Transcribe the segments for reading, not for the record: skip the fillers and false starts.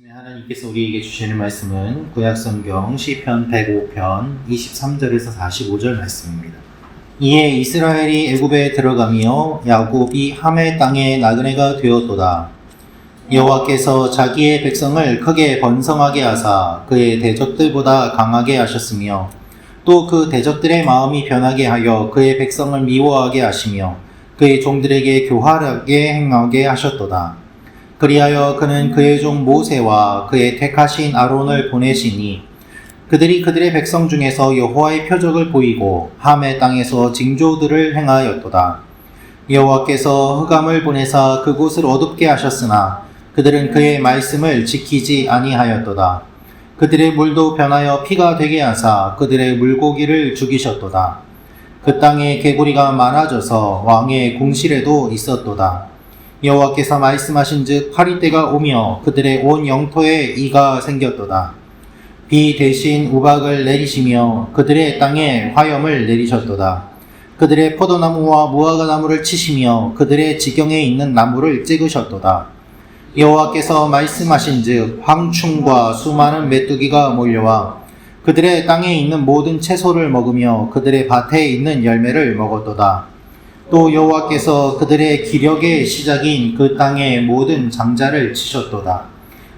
하나님께서 우리에게 주시는 말씀은 구약성경 시편 105편 23절에서 45절 말씀입니다. 이에 이스라엘이 애굽에 들어가며 야곱이 함의 땅에 나그네가 되었도다. 여호와께서 자기의 백성을 크게 번성하게 하사 그의 대적들보다 강하게 하셨으며 또 그 대적들의 마음이 변하게 하여 그의 백성을 미워하게 하시며 그의 종들에게 교활하게 행하게 하셨도다. 그리하여 그는 그의 종 모세와 그의 택하신 아론을 보내시니 그들이 그들의 백성 중에서 여호와의 표적을 보이고 함의 땅에서 징조들을 행하였도다. 여호와께서 흑암을 보내사 그곳을 어둡게 하셨으나 그들은 그의 말씀을 지키지 아니하였도다. 그들의 물도 변하여 피가 되게 하사 그들의 물고기를 죽이셨도다. 그 땅에 개구리가 많아져서 왕의 궁실에도 있었도다. 여호와께서 말씀하신즉 파리 때가 오며 그들의 온 영토에 이가 생겼도다. 비 대신 우박을 내리시며 그들의 땅에 화염을 내리셨도다. 그들의 포도나무와 무화과나무를 치시며 그들의 지경에 있는 나무를 찍으셨도다. 여호와께서 말씀하신즉 황충과 수많은 메뚜기가 몰려와 그들의 땅에 있는 모든 채소를 먹으며 그들의 밭에 있는 열매를 먹었도다. 또 여호와께서 그들의 기력의 시작인 그 땅의 모든 장자를 치셨도다.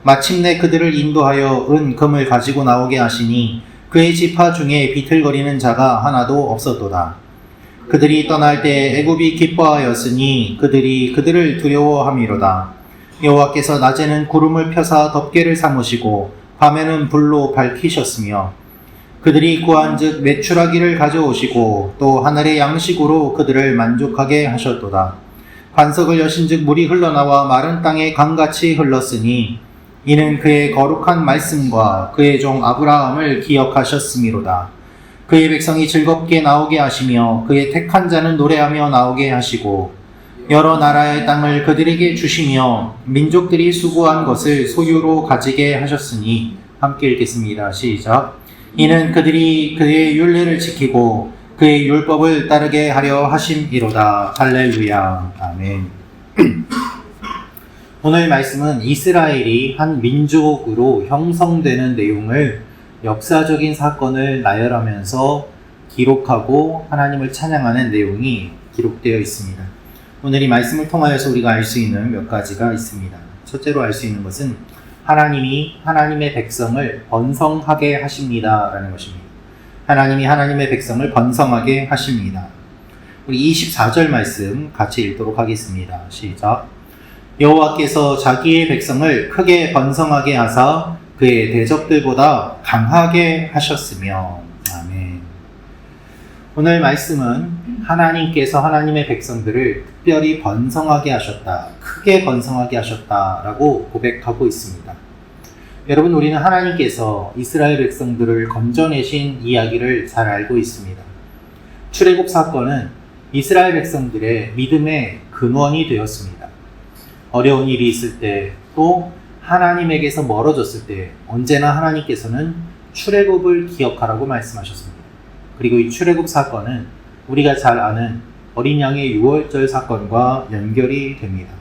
마침내 그들을 인도하여 은 금을 가지고 나오게 하시니 그의 지파 중에 비틀거리는 자가 하나도 없었도다. 그들이 떠날 때 애굽이 기뻐하였으니 그들이 그들을 두려워함이로다. 여호와께서 낮에는 구름을 펴사 덮개를 삼으시고 밤에는 불로 밝히셨으며 그들이 구한즉 메추라기를 가져오시고 또 하늘의 양식으로 그들을 만족하게 하셨도다. 반석을 여신즉 물이 흘러나와 마른 땅에 강같이 흘렀으니 이는 그의 거룩한 말씀과 그의 종 아브라함을 기억하셨음이로다. 그의 백성이 즐겁게 나오게 하시며 그의 택한 자는 노래하며 나오게 하시고 여러 나라의 땅을 그들에게 주시며 민족들이 수고한 것을 소유로 가지게 하셨으니 함께 읽겠습니다. 시작. 이는 그들이 그의 율례를 지키고 그의 율법을 따르게 하려 하심이로다. 할렐루야. 아멘. 오늘 말씀은 이스라엘이 한 민족으로 형성되는 내용을 역사적인 사건을 나열하면서 기록하고 하나님을 찬양하는 내용이 기록되어 있습니다. 오늘 이 말씀을 통하여서 우리가 알 수 있는 몇 가지가 있습니다. 첫째로 알 수 있는 것은 하나님이 하나님의 백성을 번성하게 하십니다 라는 것입니다. 하나님이 하나님의 백성을 번성하게 하십니다. 우리 24절 말씀 같이 읽도록 하겠습니다. 시작. 여호와께서 자기의 백성을 크게 번성하게 하사 그의 대적들보다 강하게 하셨으며. 아멘. 오늘 말씀은 하나님께서 하나님의 백성들을 특별히 번성하게 하셨다, 크게 번성하게 하셨다라고 고백하고 있습니다. 여러분, 우리는 하나님께서 이스라엘 백성들을 건져내신 이야기를 잘 알고 있습니다. 출애굽 사건은 이스라엘 백성들의 믿음의 근원이 되었습니다. 어려운 일이 있을 때, 또 하나님에게서 멀어졌을 때 언제나 하나님께서는 출애굽을 기억하라고 말씀하셨습니다. 그리고 이 출애굽 사건은 우리가 잘 아는 어린 양의 유월절 사건과 연결이 됩니다.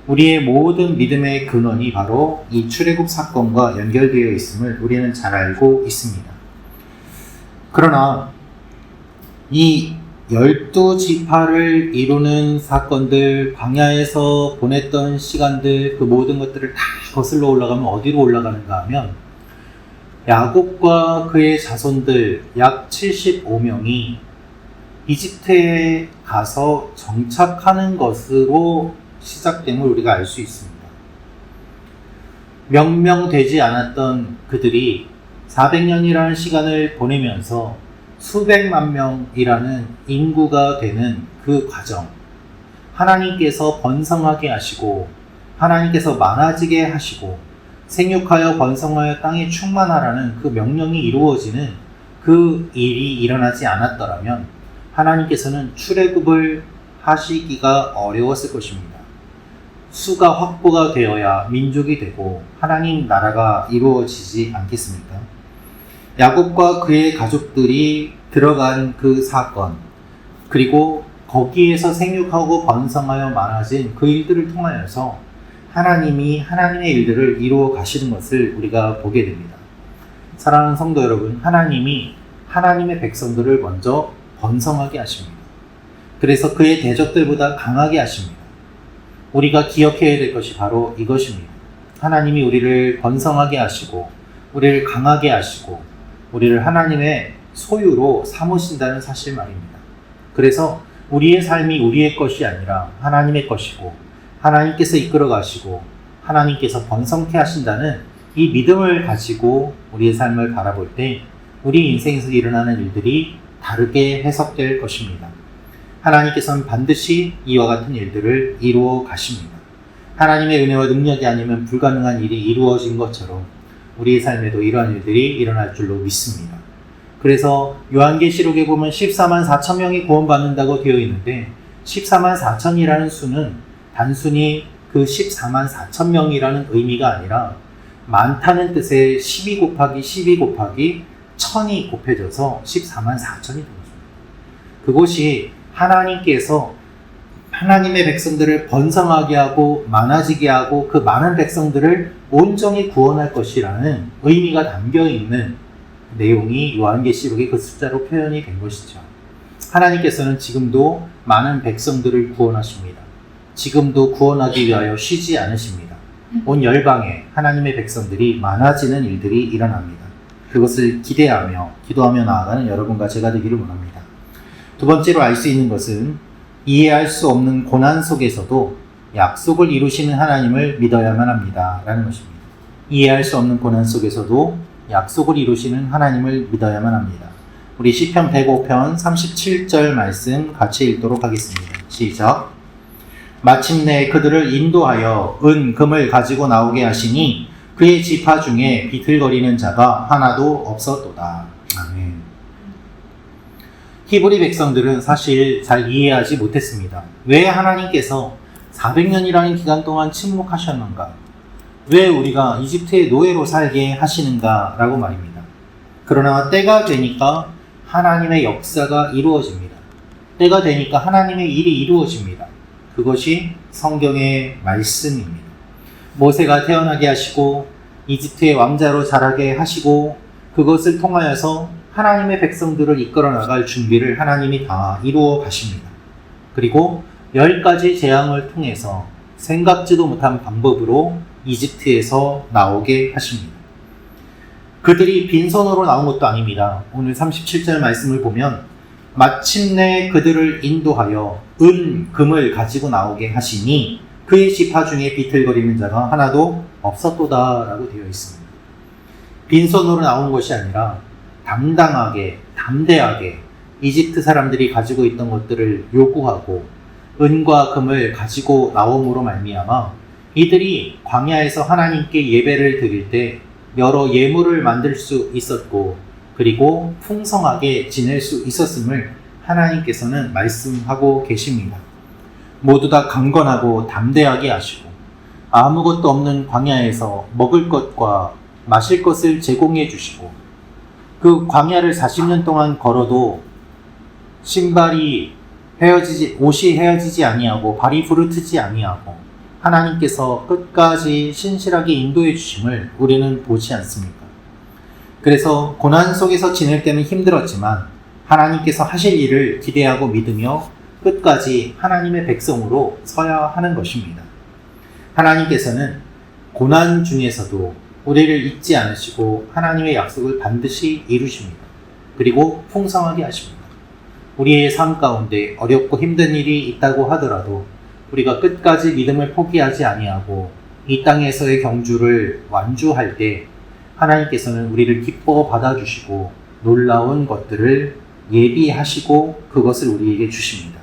우리의 모든 믿음의 근원이 바로 이 출애굽 사건과 연결되어 있음을 우리는 잘 알고 있습니다. 그러나 이 12지파를 이루는 사건들, 광야에서 보냈던 시간들, 그 모든 것들을 다 거슬러 올라가면 어디로 올라가는가 하면 야곱과 그의 자손들 약 75명이 이집트에 가서 정착하는 것으로 시작됨을 우리가 알 수 있습니다. 명명되지 않았던 그들이 400년이라는 시간을 보내면서 수백만 명이라는 인구가 되는 그 과정, 하나님께서 번성하게 하시고 하나님께서 많아지게 하시고 생육하여 번성하여 땅에 충만하라는 그 명령이 이루어지는 그 일이 일어나지 않았더라면 하나님께서는 출애굽을 하시기가 어려웠을 것입니다. 수가 확보가 되어야 민족이 되고 하나님 나라가 이루어지지 않겠습니까? 야곱과 그의 가족들이 들어간 그 사건, 그리고 거기에서 생육하고 번성하여 많아진 그 일들을 통하여서 하나님이 하나님의 일들을 이루어 가시는 것을 우리가 보게 됩니다. 사랑하는 성도 여러분, 하나님이 하나님의 백성들을 먼저 번성하게 하십니다. 그래서 그의 대적들보다 강하게 하십니다. 우리가 기억해야 될 것이 바로 이것입니다. 하나님이 우리를 번성하게 하시고 우리를 강하게 하시고 우리를 하나님의 소유로 삼으신다는 사실 말입니다. 그래서 우리의 삶이 우리의 것이 아니라 하나님의 것이고 하나님께서 이끌어 가시고 하나님께서 번성케 하신다는 이 믿음을 가지고 우리의 삶을 바라볼 때 우리 인생에서 일어나는 일들이 다르게 해석될 것입니다. 하나님께서는 반드시 이와 같은 일들을 이루어 가십니다. 하나님의 은혜와 능력이 아니면 불가능한 일이 이루어진 것처럼 우리의 삶에도 이러한 일들이 일어날 줄로 믿습니다. 그래서 요한계시록에 보면 14만 4천 명이 구원받는다고 되어 있는데 14만 4천이라는 수는 단순히 그 14만 4천 명이라는 의미가 아니라 많다는 뜻의 12 곱하기 12 곱하기 1000이 곱해져서 14만 4천이 되는 것입니다. 그것이 하나님께서 하나님의 백성들을 번성하게 하고 많아지게 하고 그 많은 백성들을 온전히 구원할 것이라는 의미가 담겨있는 내용이 요한계시록의 그 숫자로 표현이 된 것이죠. 하나님께서는 지금도 많은 백성들을 구원하십니다. 지금도 구원하기 위하여 쉬지 않으십니다. 온 열방에 하나님의 백성들이 많아지는 일들이 일어납니다. 그것을 기대하며 기도하며 나아가는 여러분과 제가 되기를 원합니다. 두 번째로 알 수 있는 것은 이해할 수 없는 고난 속에서도 약속을 이루시는 하나님을 믿어야만 합니다. 라는 것입니다. 이해할 수 없는 고난 속에서도 약속을 이루시는 하나님을 믿어야만 합니다. 우리 시편 105편 37절 말씀 같이 읽도록 하겠습니다. 시작. 마침내 그들을 인도하여 은, 금을 가지고 나오게 하시니 그의 지파 중에 비틀거리는 자가 하나도 없었도다. 아멘. 히브리 백성들은 사실 잘 이해하지 못했습니다. 왜 하나님께서 400년이라는 기간 동안 침묵하셨는가? 왜 우리가 이집트의 노예로 살게 하시는가? 라고 말입니다. 그러나 때가 되니까 하나님의 역사가 이루어집니다. 때가 되니까 하나님의 일이 이루어집니다. 그것이 성경의 말씀입니다. 모세가 태어나게 하시고 이집트의 왕자로 자라게 하시고 그것을 통하여서 하나님의 백성들을 이끌어 나갈 준비를 하나님이 다 이루어 가십니다. 그리고 10가지 재앙을 통해서 생각지도 못한 방법으로 이집트에서 나오게 하십니다. 그들이 빈손으로 나온 것도 아닙니다. 오늘 37절 말씀을 보면 마침내 그들을 인도하여 은, 금을 가지고 나오게 하시니 그의 지파 중에 비틀거리는 자가 하나도 없었도다 라고 되어 있습니다. 빈손으로 나온 것이 아니라 당당하게, 담대하게 이집트 사람들이 가지고 있던 것들을 요구하고 은과 금을 가지고 나옴으로 말미암아 이들이 광야에서 하나님께 예배를 드릴 때 여러 예물을 만들 수 있었고 그리고 풍성하게 지낼 수 있었음을 하나님께서는 말씀하고 계십니다. 모두 다 강건하고 담대하게 하시고 아무것도 없는 광야에서 먹을 것과 마실 것을 제공해 주시고 그 광야를 40년 동안 걸어도 옷이 헤어지지 아니하고 발이 부르트지 아니하고 하나님께서 끝까지 신실하게 인도해 주심을 우리는 보지 않습니까? 그래서 고난 속에서 지낼 때는 힘들었지만 하나님께서 하실 일을 기대하고 믿으며 끝까지 하나님의 백성으로 서야 하는 것입니다. 하나님께서는 고난 중에서도 우리를 잊지 않으시고 하나님의 약속을 반드시 이루십니다. 그리고 풍성하게 하십니다. 우리의 삶 가운데 어렵고 힘든 일이 있다고 하더라도 우리가 끝까지 믿음을 포기하지 아니하고 이 땅에서의 경주를 완주할 때 하나님께서는 우리를 기뻐 받아주시고 놀라운 것들을 예비하시고 그것을 우리에게 주십니다.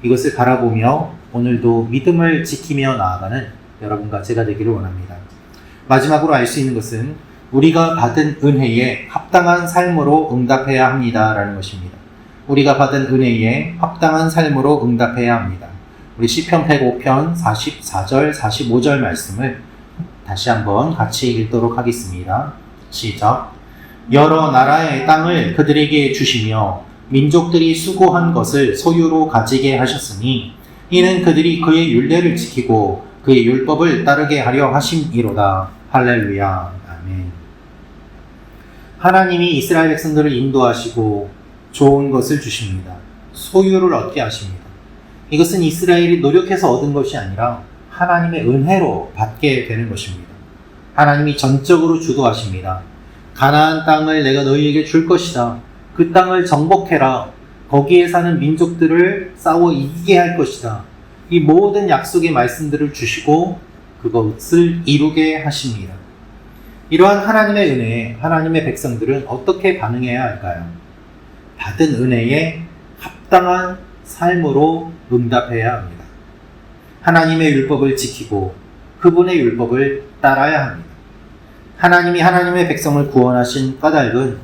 이것을 바라보며 오늘도 믿음을 지키며 나아가는 여러분과 제가 되기를 원합니다. 마지막으로 알 수 있는 것은 우리가 받은 은혜에 합당한 삶으로 응답해야 합니다라는 것입니다. 우리가 받은 은혜에 합당한 삶으로 응답해야 합니다. 우리 시편 105편 44절 45절 말씀을 다시 한번 같이 읽도록 하겠습니다. 시작. 여러 나라의 땅을 그들에게 주시며 민족들이 수고한 것을 소유로 가지게 하셨으니 이는 그들이 그의 율례를 지키고 그의 율법을 따르게 하려 하심이로다. 할렐루야. 아멘. 하나님이 이스라엘 백성들을 인도하시고 좋은 것을 주십니다. 소유를 얻게 하십니다. 이것은 이스라엘이 노력해서 얻은 것이 아니라 하나님의 은혜로 받게 되는 것입니다. 하나님이 전적으로 주도하십니다. 가나안 땅을 내가 너희에게 줄 것이다. 그 땅을 정복해라. 거기에 사는 민족들을 싸워 이기게 할 것이다. 이 모든 약속의 말씀들을 주시고 그것을 이루게 하십니다. 이러한 하나님의 은혜에 하나님의 백성들은 어떻게 반응해야 할까요? 받은 은혜에 합당한 삶으로 응답해야 합니다. 하나님의 율법을 지키고 그분의 율법을 따라야 합니다. 하나님이 하나님의 백성을 구원하신 까닭은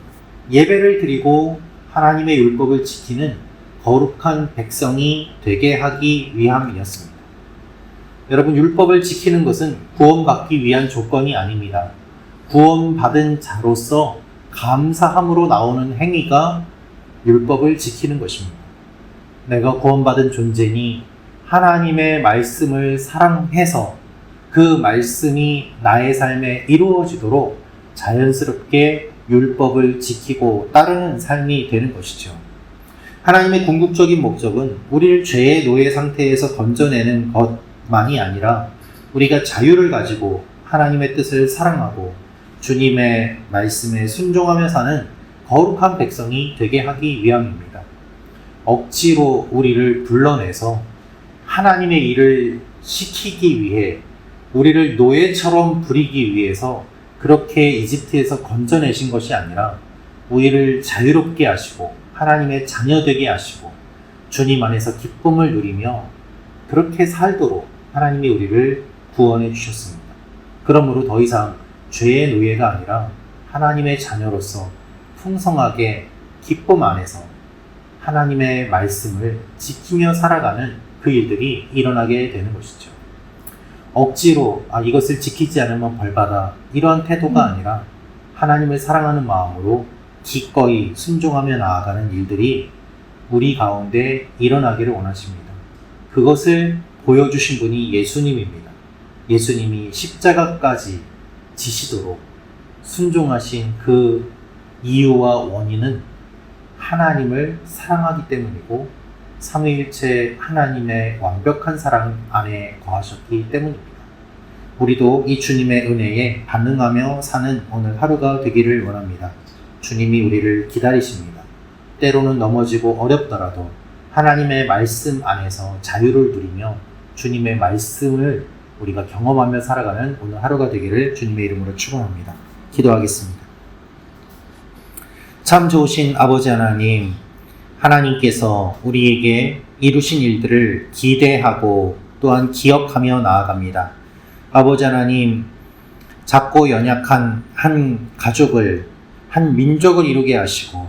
예배를 드리고 하나님의 율법을 지키는 거룩한 백성이 되게 하기 위함이었습니다. 여러분, 율법을 지키는 것은 구원받기 위한 조건이 아닙니다. 구원받은 자로서 감사함으로 나오는 행위가 율법을 지키는 것입니다. 내가 구원받은 존재니 하나님의 말씀을 사랑해서 그 말씀이 나의 삶에 이루어지도록 자연스럽게 율법을 지키고 따르는 삶이 되는 것이죠. 하나님의 궁극적인 목적은 우리를 죄의 노예 상태에서 건져내는 것만이 아니라 우리가 자유를 가지고 하나님의 뜻을 사랑하고 주님의 말씀에 순종하며 사는 거룩한 백성이 되게 하기 위함입니다. 억지로 우리를 불러내서 하나님의 일을 시키기 위해 우리를 노예처럼 부리기 위해서 그렇게 이집트에서 건져내신 것이 아니라 우리를 자유롭게 하시고 하나님의 자녀 되게 하시고 주님 안에서 기쁨을 누리며 그렇게 살도록 하나님이 우리를 구원해 주셨습니다. 그러므로 더 이상 죄의 노예가 아니라 하나님의 자녀로서 풍성하게 기쁨 안에서 하나님의 말씀을 지키며 살아가는 그 일들이 일어나게 되는 것이죠. 억지로 이것을 지키지 않으면 벌받아 이러한 태도가 아니라 하나님을 사랑하는 마음으로 기꺼이 순종하며 나아가는 일들이 우리 가운데 일어나기를 원하십니다. 그것을 보여주신 분이 예수님입니다. 예수님이 십자가까지 지시도록 순종하신 그 이유와 원인은 하나님을 사랑하기 때문이고 삼위일체 하나님의 완벽한 사랑 안에 거하셨기 때문입니다. 우리도 이 주님의 은혜에 반응하며 사는 오늘 하루가 되기를 원합니다. 주님이 우리를 기다리십니다. 때로는 넘어지고 어렵더라도 하나님의 말씀 안에서 자유를 누리며 주님의 말씀을 우리가 경험하며 살아가는 오늘 하루가 되기를 주님의 이름으로 축원합니다. 기도하겠습니다. 참 좋으신 아버지 하나님, 하나님께서 우리에게 이루신 일들을 기대하고 또한 기억하며 나아갑니다. 아버지 하나님, 작고 연약한 한 가족을, 한 민족을 이루게 하시고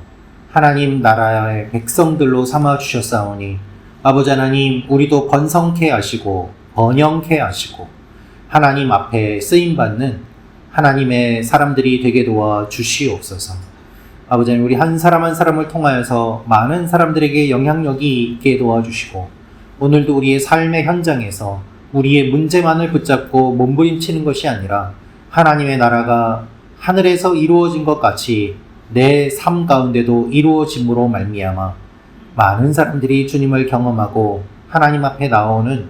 하나님 나라의 백성들로 삼아 주셨사오니 아버지 하나님, 우리도 번성케 하시고 번영케 하시고 하나님 앞에 쓰임받는 하나님의 사람들이 되게 도와 주시옵소서. 아버지 하나님, 우리 한 사람 한 사람을 통하여서 많은 사람들에게 영향력이 있게 도와주시고 오늘도 우리의 삶의 현장에서 우리의 문제만을 붙잡고 몸부림치는 것이 아니라 하나님의 나라가 하늘에서 이루어진 것 같이 내 삶 가운데도 이루어짐으로 말미암아 많은 사람들이 주님을 경험하고 하나님 앞에 나오는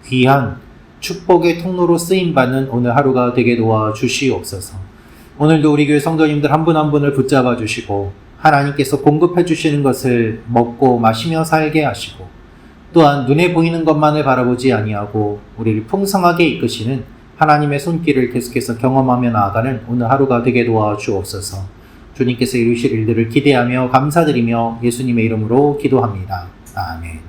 귀한 축복의 통로로 쓰임받는 오늘 하루가 되게 도와주시옵소서. 오늘도 우리 교회 성도님들 한 분 한 분을 붙잡아 주시고 하나님께서 공급해 주시는 것을 먹고 마시며 살게 하시고 또한 눈에 보이는 것만을 바라보지 아니하고 우리를 풍성하게 이끄시는 하나님의 손길을 계속해서 경험하며 나아가는 오늘 하루가 되게 도와주옵소서. 주님께서 이루실 일들을 기대하며 감사드리며 예수님의 이름으로 기도합니다. 아멘.